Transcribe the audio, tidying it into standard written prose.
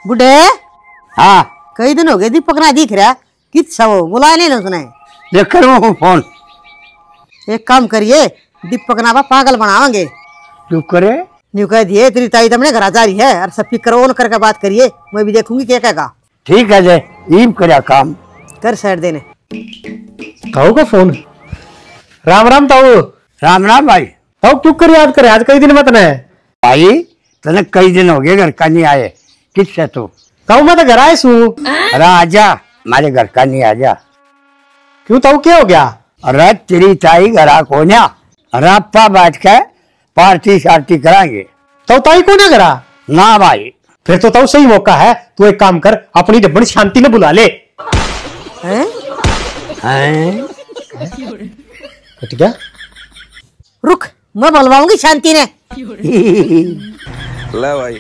बुढ़े हाँ कई दिन हो गए दीपक ना दिख रहा किच्छा वो बुलाया नहीं उसने। देख कर वो फोन एक काम करिए दीपक ना पागल बनावांगे। तू करे न्यू कह दिए तेरी ताई तमने घर जा रही है और सब फिक्र ऑन करके बात करिए मैं भी देखूंगी क्या कहेगा। ठीक है जे ईम करया काम कर साइड देने ताऊ का फोन। राम राम ताऊ। राम राम भाई। ताऊ क्यों कर याद करे आज कई दिन मत ने भाई तने कई दिन हो गए घर का नहीं आए किससे तू। ताऊ मैं तो घर आए सू। अरे आजा हमारे घर का नहीं आजा। क्यों ताऊ क्या हो गया। अरे तेरी ताई घर को ना रप्पा बैठ के पार्टी शार्टी कराएंगे। ताऊ ताई को ना करा ना भाई फिर तो ताऊ सही मौका है तू एक काम कर अपनी डब्बन शांति ने बुला ले। हैं? हैं? क्या रुक मैं बुलवाऊंगी शांति ने। ले भाई